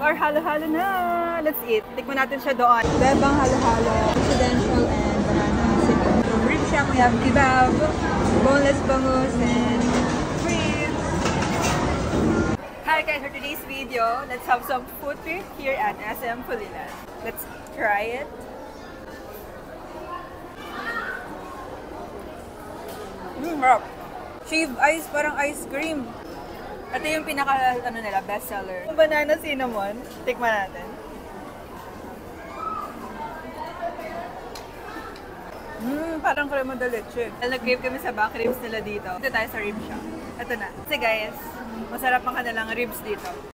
our halo-halo na! Let's eat. Tikman natin siya doon. Bebang halo-halo, residential and banana city. So, rib shack, we have kebab, boneless bangus, and ribs. Hi guys, for today's video, let's have some food trip here at SM Pulilan. Let's try it. Marap. Shaved ice, parang ice cream. Ito yung pinaka, nila, bestseller. Yung banana cinnamon, tikman natin. Parang crema de leche. Nag-crave kami sa back ribs nila dito. Dito tayo sa rib shop. Ito na. Kasi guys, masarap ang kanilang ribs dito.